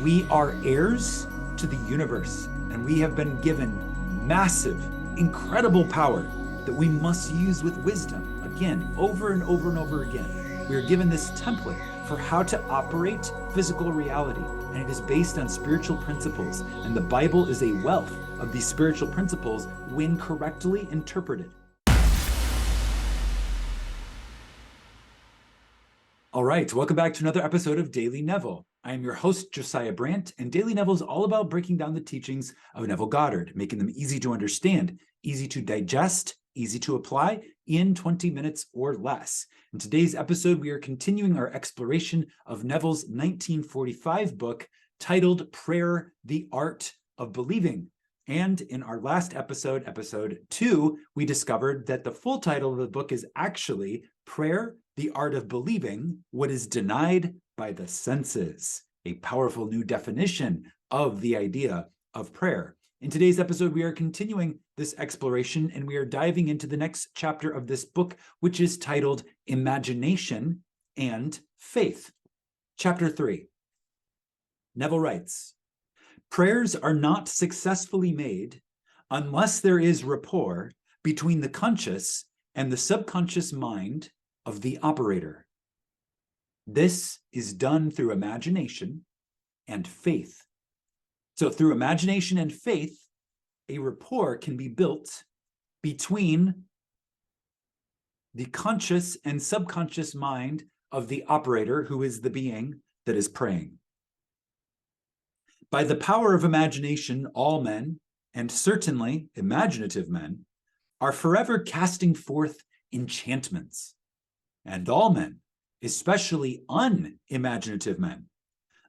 We are heirs to the universe, and we have been given massive, incredible power that we must use with wisdom, again, over and over and over again. We are given this template for how to operate physical reality, and it is based on spiritual principles, and the Bible is a wealth of these spiritual principles when correctly interpreted. All right, welcome back to another episode of Daily Neville. I am your host, Josiah Brandt, and Daily Neville is all about breaking down the teachings of Neville Goddard, making them easy to understand, easy to digest, easy to apply in 20 minutes or less. In today's episode, we are continuing our exploration of Neville's 1945 book titled Prayer, the Art of Believing. And in our last episode, episode 2, we discovered that the full title of the book is actually Prayer, the Art of Believing What is Denied by the Senses, a powerful new definition of the idea of prayer. In today's episode, we are continuing this exploration, and we are diving into the next chapter of this book, which is titled Imagination and Faith. Chapter 3. Neville writes, "Prayers are not successfully made unless there is rapport between the conscious and the subconscious mind of the operator. This is done through imagination and faith." So through imagination and faith, a rapport can be built between the conscious and subconscious mind of the operator, who is the being that is praying. By the power of imagination, all men, and certainly imaginative men, are forever casting forth enchantments. And all men, especially unimaginative men,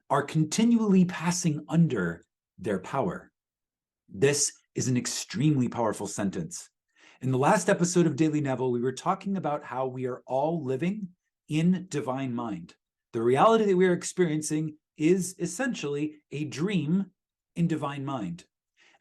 are continually passing under their power. This is an extremely powerful sentence. In the last episode of Daily Neville, we were talking about how we are all living in divine mind. The reality that we are experiencing is essentially a dream in divine mind.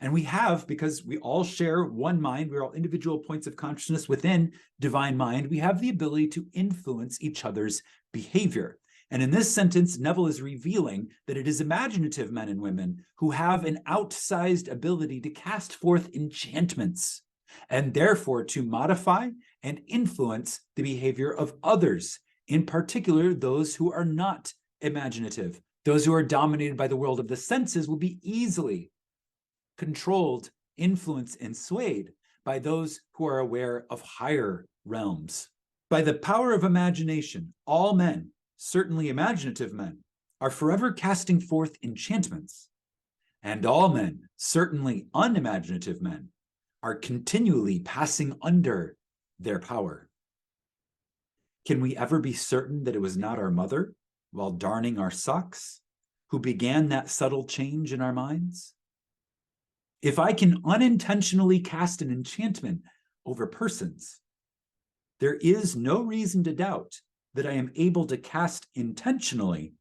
And we have, because we all share one mind, we're all individual points of consciousness within divine mind, we have the ability to influence each other's behavior. And in this sentence, Neville is revealing that it is imaginative men and women who have an outsized ability to cast forth enchantments, and therefore to modify and influence the behavior of others, in particular those who are not imaginative. Those who are dominated by the world of the senses will be easily controlled, influenced, and swayed by those who are aware of higher realms. By the power of imagination, all men, certainly imaginative men, are forever casting forth enchantments, and all men, certainly unimaginative men, are continually passing under their power. Can we ever be certain that it was not our mother, while darning our socks, who began that subtle change in our minds? If I can unintentionally cast an enchantment over persons, there is no reason to doubt that I am able to cast intentionally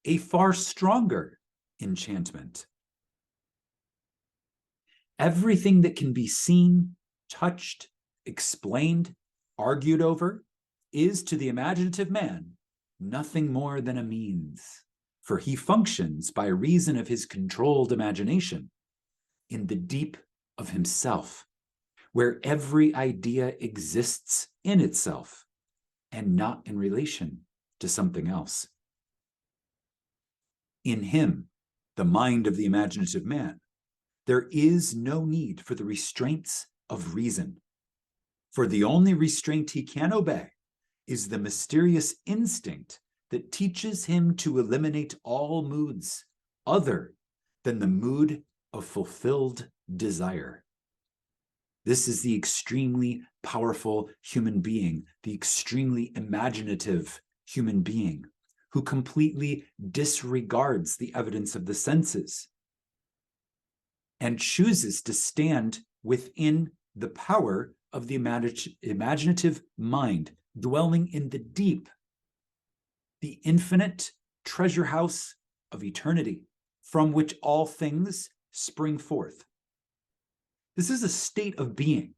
a far stronger enchantment. Everything that can be seen, touched, explained, argued over is to the imaginative man nothing more than a means, for he functions by reason of his controlled imagination in the deep of himself, where every idea exists in itself and not in relation to something else. In him, the mind of the imaginative man, there is no need for the restraints of reason, for the only restraint he can obey is the mysterious instinct that teaches him to eliminate all moods other than the mood of fulfilled desire. This is the extremely powerful human being, the extremely imaginative human being, who completely disregards the evidence of the senses and chooses to stand within the power of the imaginative mind, dwelling in the deep, the infinite treasure house of eternity, from which all things spring forth. This is a state of being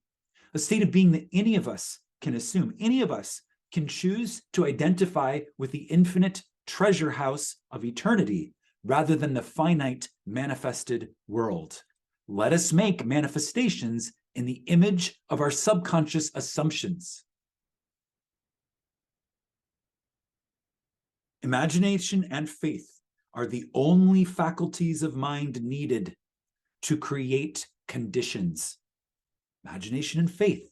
that any of us can assume. Any of us can choose to identify with the infinite treasure house of eternity rather than the finite manifested world. Let us make manifestations in the image of our subconscious assumptions. Imagination and faith are the only faculties of mind needed to create conditions. Imagination and faith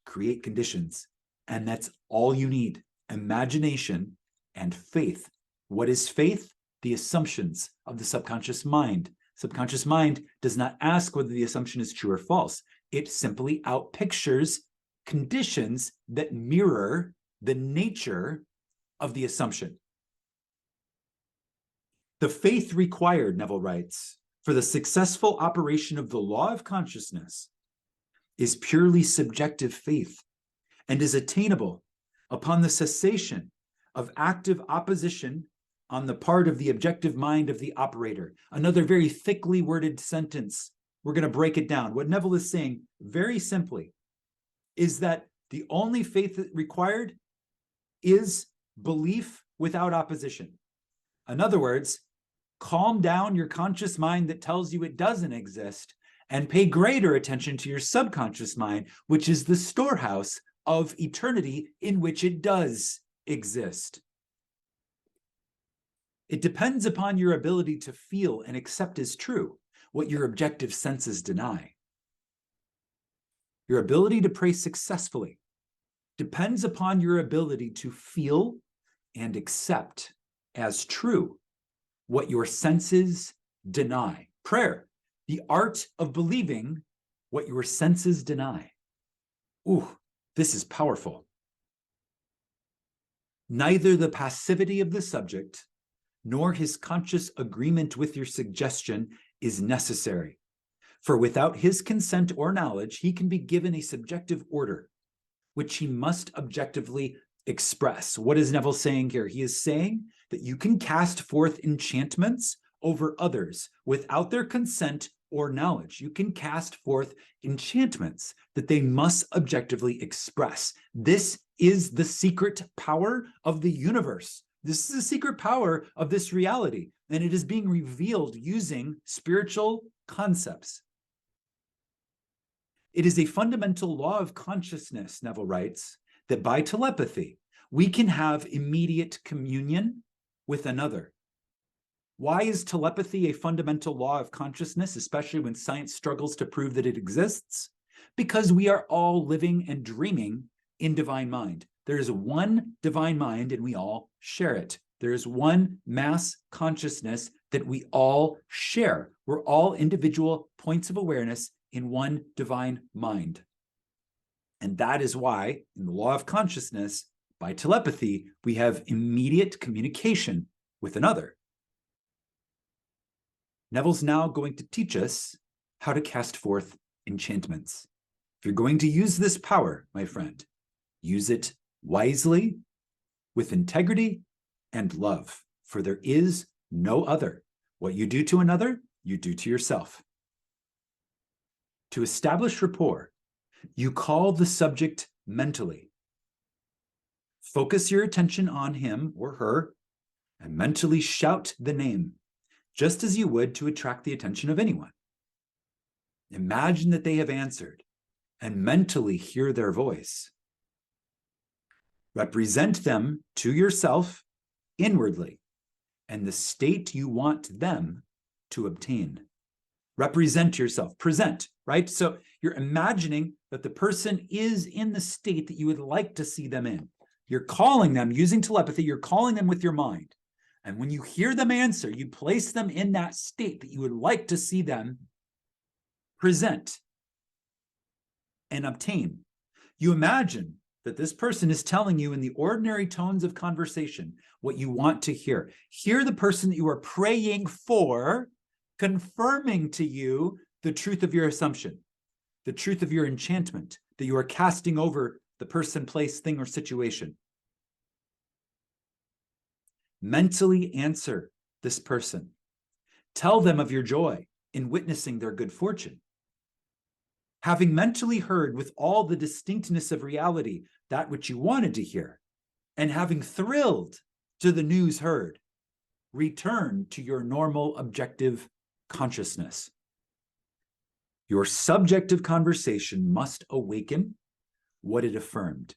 create conditions, and that's all you need. Imagination and faith. What is faith? The assumptions of the subconscious mind. Subconscious mind does not ask whether the assumption is true or false. It simply outpictures conditions that mirror the nature of the assumption. The faith required, Neville writes, for the successful operation of the law of consciousness is purely subjective faith and is attainable upon the cessation of active opposition on the part of the objective mind of the operator. Another very thickly worded sentence. We're going to break it down. What Neville is saying very simply is that the only faith required is belief without opposition. In other words, calm down your conscious mind that tells you it doesn't exist and pay greater attention to your subconscious mind, which is the storehouse of eternity in which it does exist. It depends upon your ability to feel and accept as true what your objective senses deny. Your ability to pray successfully depends upon your ability to feel and accept as true what your senses deny. Prayer, the art of believing what your senses deny. Ooh, this is powerful. Neither the passivity of the subject nor his conscious agreement with your suggestion is necessary. For without his consent or knowledge, he can be given a subjective order, which he must objectively express. What is Neville saying here? He is saying that you can cast forth enchantments over others without their consent or knowledge. You can cast forth enchantments that they must objectively express. This is the secret power of the universe. This is the secret power of this reality, and it is being revealed using spiritual concepts. It is a fundamental law of consciousness, Neville writes, that by telepathy, we can have immediate communion with another. Why is telepathy a fundamental law of consciousness, especially when science struggles to prove that it exists? Because we are all living and dreaming in divine mind. There is one divine mind and we all share it. There is one mass consciousness that we all share. We're all individual points of awareness in one divine mind. And that is why, in the law of consciousness, by telepathy, we have immediate communication with another. Neville's now going to teach us how to cast forth enchantments. If you're going to use this power, my friend, use it wisely, with integrity and love, for there is no other. What you do to another, you do to yourself. To establish rapport, you call the subject mentally. Focus your attention on him or her and mentally shout the name, just as you would to attract the attention of anyone. Imagine that they have answered and mentally hear their voice. Represent them to yourself inwardly and the state you want them to obtain. Represent yourself, present, right? So you're imagining that the person is in the state that you would like to see them in. You're calling them using telepathy, you're calling them with your mind. And when you hear them answer, you place them in that state that you would like to see them present and obtain. You imagine that this person is telling you in the ordinary tones of conversation what you want to hear. Hear the person that you are praying for confirming to you the truth of your assumption, the truth of your enchantment that you are casting over the person, place, thing, or situation. Mentally answer this person. Tell them of your joy in witnessing their good fortune. Having mentally heard with all the distinctness of reality that which you wanted to hear, and having thrilled to the news heard, return to your normal objective consciousness. Your subjective conversation must awaken what it affirmed.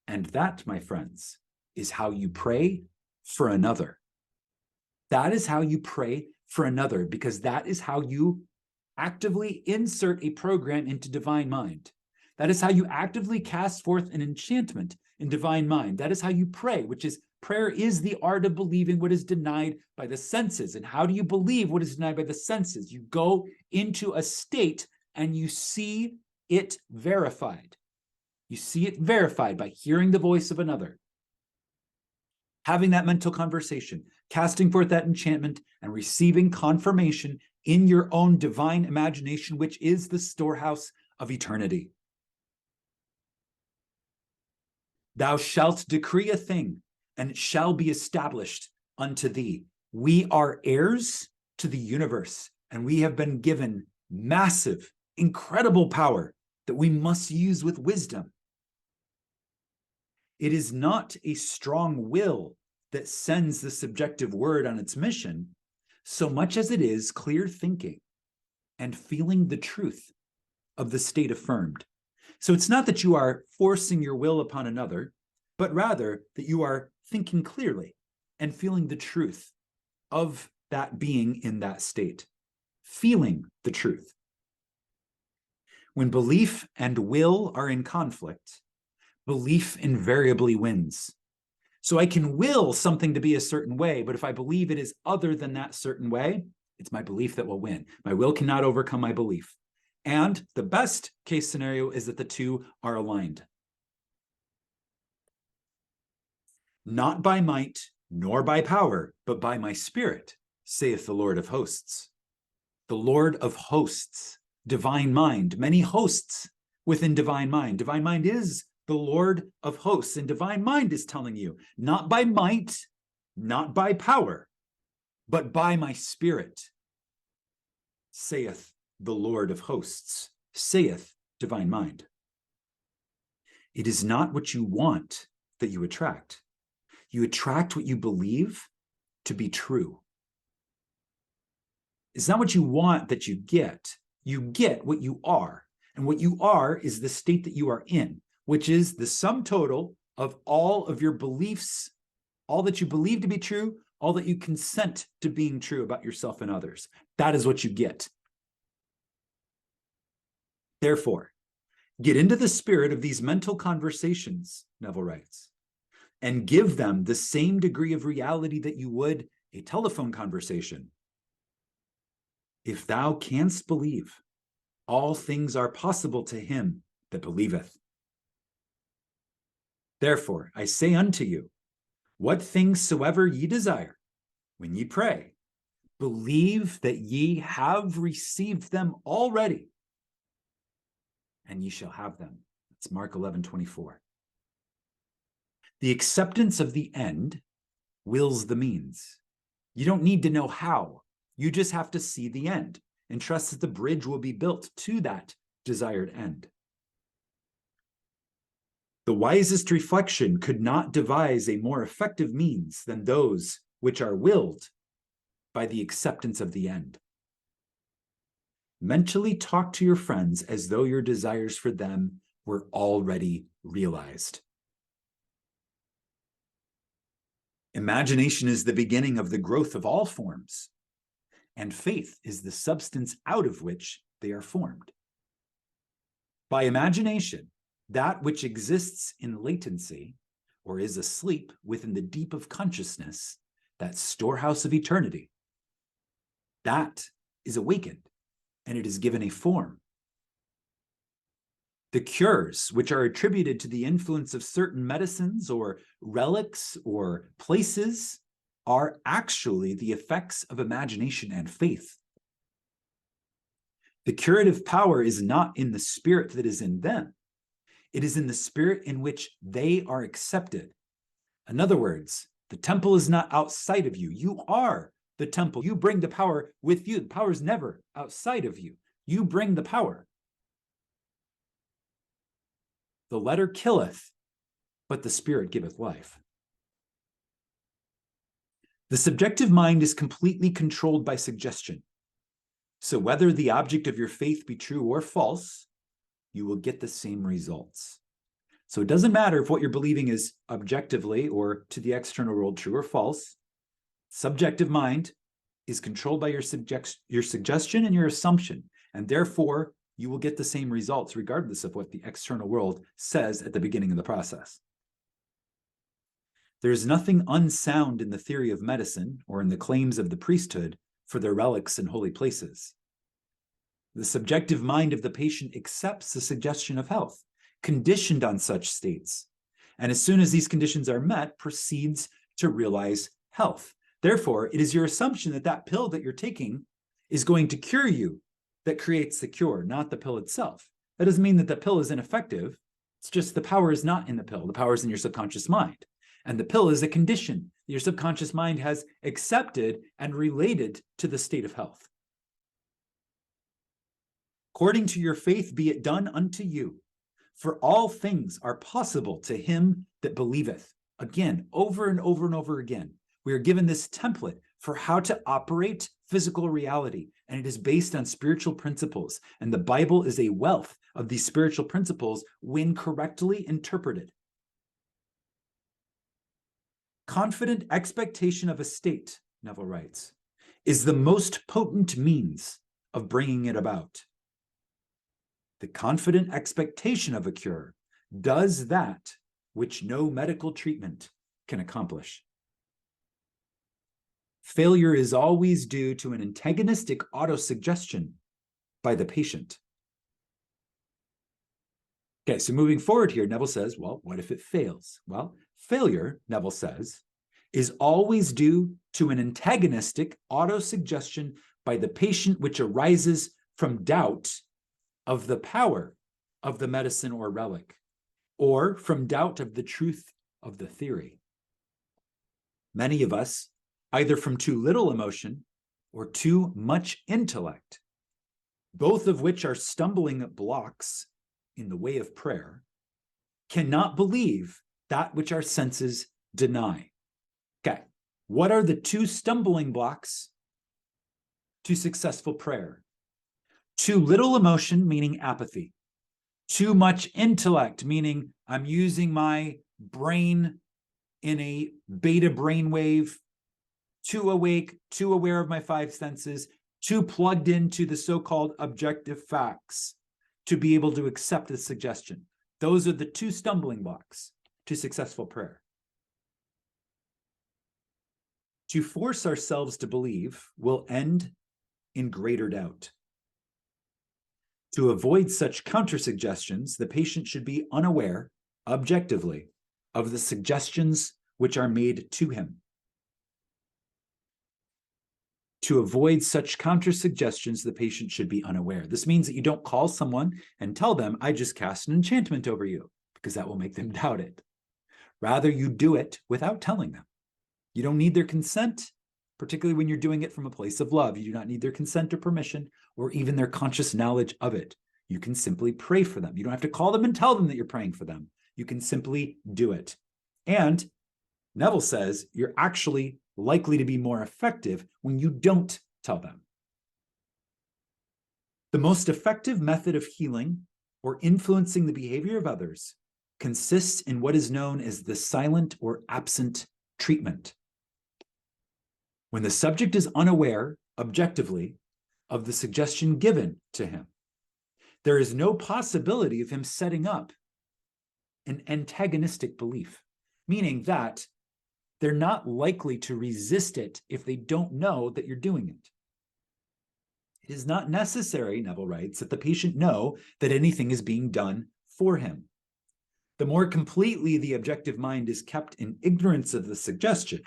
And that, my friends, is how you pray for another. That is how you pray for another, because that is how you actively insert a program into divine mind. That is how you actively cast forth an enchantment in divine mind. That is how you pray, which is prayer is the art of believing what is denied by the senses. And how do you believe what is denied by the senses? You go into a state and you see it verified. You see it verified by hearing the voice of another, having that mental conversation, casting forth that enchantment, and receiving confirmation in your own divine imagination, which is the storehouse of eternity. Thou shalt decree a thing, and it shall be established unto thee. We are heirs to the universe, and we have been given massive, incredible power that we must use with wisdom. It is not a strong will that sends the subjective word on its mission, so much as it is clear thinking and feeling the truth of the state affirmed. So it's not that you are forcing your will upon another, but rather that you are thinking clearly and feeling the truth of that being in that state, feeling the truth. When belief and will are in conflict, belief invariably wins. So I can will something to be a certain way, but if I believe it is other than that certain way, it's my belief that will win. My will cannot overcome my belief. And the best case scenario is that the two are aligned. Not by might, nor by power, but by my spirit, saith the Lord of hosts. The Lord of hosts, divine mind, many hosts within divine mind. Divine mind is the Lord of hosts, and divine mind is telling you, not by might, not by power, but by my spirit, saith the Lord of hosts, saith divine mind. It is not what you want that you attract. You attract what you believe to be true. It's not what you want that you get. You get what you are. And what you are is the state that you are in, which is the sum total of all of your beliefs, all that you believe to be true, all that you consent to being true about yourself and others. That is what you get. Therefore, get into the spirit of these mental conversations, Neville writes, and give them the same degree of reality that you would a telephone conversation. If thou canst believe, all things are possible to him that believeth. Therefore, I say unto you, what things soever ye desire, when ye pray, believe that ye have received them already, and ye shall have them. That's Mark 11:24. The acceptance of the end wills the means. You don't need to know how. You just have to see the end and trust that the bridge will be built to that desired end. The wisest reflection could not devise a more effective means than those which are willed by the acceptance of the end. Mentally talk to your friends as though your desires for them were already realized. Imagination is the beginning of the growth of all forms, and faith is the substance out of which they are formed. By imagination, that which exists in latency or is asleep within the deep of consciousness, that storehouse of eternity, that is awakened and it is given a form. The cures, which are attributed to the influence of certain medicines or relics or places, are actually the effects of imagination and faith. The curative power is not in the spirit that is in them. It is in the spirit in which they are accepted. In other words, the temple is not outside of you. You are the temple. You bring the power with you. The power is never outside of you. You bring the power. The letter killeth, but the spirit giveth life. The subjective mind is completely controlled by suggestion. So whether the object of your faith be true or false, you will get the same results. So it doesn't matter if what you're believing is objectively or to the external world true or false. Subjective mind is controlled by your suggestion and your assumption, and therefore you will get the same results regardless of what the external world says at the beginning of the process. There is nothing unsound in the theory of medicine or in the claims of the priesthood for their relics and holy places. The subjective mind of the patient accepts the suggestion of health, conditioned on such states, and as soon as these conditions are met, proceeds to realize health. Therefore, it is your assumption that that pill that you're taking is going to cure you that creates the cure, not the pill itself. That doesn't mean that the pill is ineffective. It's just the power is not in the pill. The power is in your subconscious mind. And the pill is a condition your subconscious mind has accepted and related to the state of health. According to your faith, be it done unto you. For all things are possible to him that believeth. Again, over and over and over again, we are given this template for how to operate physical reality, and it is based on spiritual principles. And the Bible is a wealth of these spiritual principles when correctly interpreted. Confident expectation of a state, Neville writes, is the most potent means of bringing it about. The confident expectation of a cure does that which no medical treatment can accomplish. Failure is always due to an antagonistic autosuggestion by the patient. Okay, so moving forward here, Neville says, well, what if it fails? Well, failure, Neville says, is always due to an antagonistic autosuggestion by the patient which arises from doubt of the power of the medicine or relic, or from doubt of the truth of the theory. Many of us, either from too little emotion or too much intellect, both of which are stumbling blocks in the way of prayer, cannot believe that which our senses deny. Okay, what are the two stumbling blocks to successful prayer? Too little emotion, meaning apathy. Too much intellect, meaning I'm using my brain in a beta brainwave, too awake, too aware of my five senses, too plugged into the so-called objective facts to be able to accept the suggestion. Those are the two stumbling blocks to successful prayer. To force ourselves to believe will end in greater doubt. To avoid such countersuggestions, the patient should be unaware, objectively, of the suggestions which are made to him. To avoid such countersuggestions, the patient should be unaware. This means that you don't call someone and tell them, I just cast an enchantment over you, because that will make them doubt it. Rather, you do it without telling them. You don't need their consent, particularly when you're doing it from a place of love. You do not need their consent or permission, or even their conscious knowledge of it. You can simply pray for them. You don't have to call them and tell them that you're praying for them. You can simply do it. And Neville says you're actually likely to be more effective when you don't tell them. The most effective method of healing or influencing the behavior of others consists in what is known as the silent or absent treatment. When the subject is unaware, objectively, of the suggestion given to him, there is no possibility of him setting up an antagonistic belief, meaning that they're not likely to resist it if they don't know that you're doing it. It is not necessary, Neville writes, that the patient know that anything is being done for him. The more completely the objective mind is kept in ignorance of the suggestion,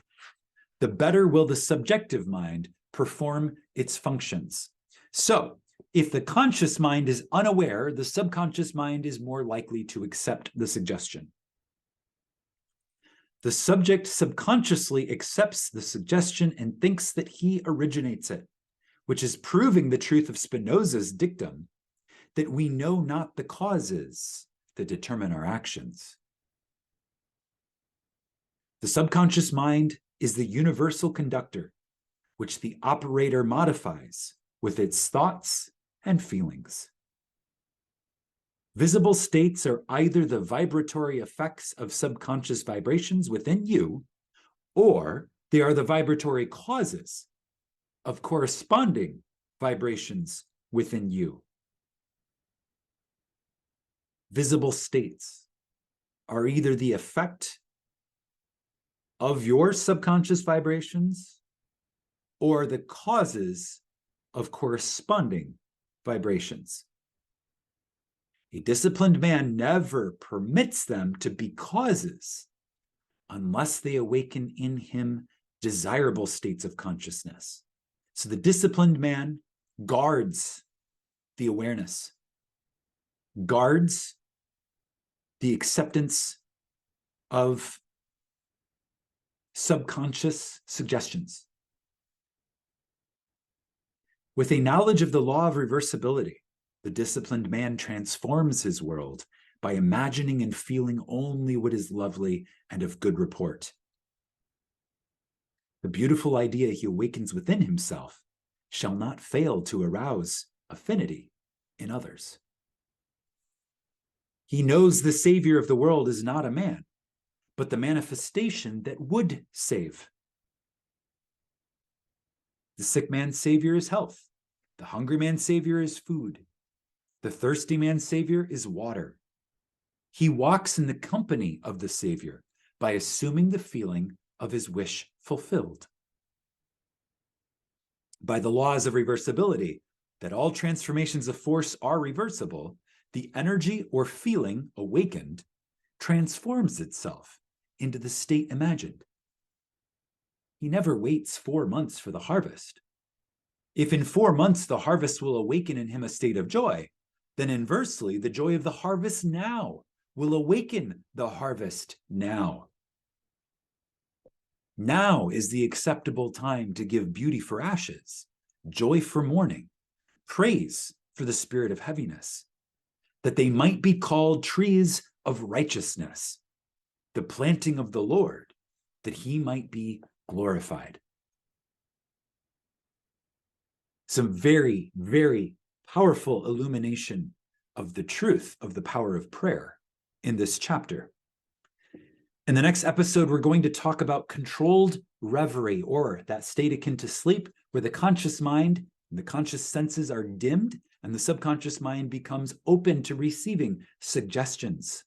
the better will the subjective mind perform its functions. So, if the conscious mind is unaware, the subconscious mind is more likely to accept the suggestion. The subject subconsciously accepts the suggestion and thinks that he originates it, which is proving the truth of Spinoza's dictum that we know not the causes that determine our actions. The subconscious mind is the universal conductor, which the operator modifies with its thoughts and feelings. Visible states are either the vibratory effects of subconscious vibrations within you, or they are the vibratory causes of corresponding vibrations within you. Visible states are either the effect of your subconscious vibrations or the causes of corresponding vibrations. A disciplined man never permits them to be causes unless they awaken in him desirable states of consciousness. So the disciplined man guards the awareness, guards the acceptance of subconscious suggestions. With a knowledge of the law of reversibility, the disciplined man transforms his world by imagining and feeling only what is lovely and of good report. The beautiful idea he awakens within himself shall not fail to arouse affinity in others. He knows the Savior of the world is not a man, but the manifestation that would save. The sick man's Savior is health. The hungry man's Savior is food. The thirsty man's Savior is water. He walks in the company of the Savior by assuming the feeling of his wish fulfilled. By the laws of reversibility, that all transformations of force are reversible, the energy or feeling awakened transforms itself into the state imagined. He never waits 4 months for the harvest. If in 4 months the harvest will awaken in him a state of joy, then inversely, the joy of the harvest now will awaken the harvest now. Now is the acceptable time to give beauty for ashes, joy for mourning, praise for the spirit of heaviness, that they might be called trees of righteousness, the planting of the Lord, that he might be glorified. Some very, very powerful illumination of the truth of the power of prayer in this chapter. In the next episode, we're going to talk about controlled reverie, or that state akin to sleep, where the conscious mind and the conscious senses are dimmed and the subconscious mind becomes open to receiving suggestions.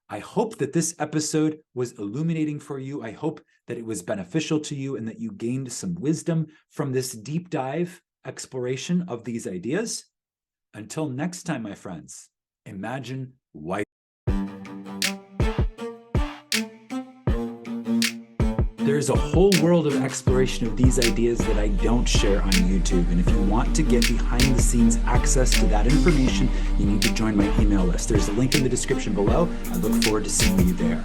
I hope that this episode was illuminating for you. I hope that it was beneficial to you and that you gained some wisdom from this deep dive exploration of these ideas. Until next time, my friends, imagine why. There's a whole world of exploration of these ideas that I don't share on YouTube. And if you want to get behind the scenes access to that information, you need to join my email list. There's a link in the description below. I look forward to seeing you there.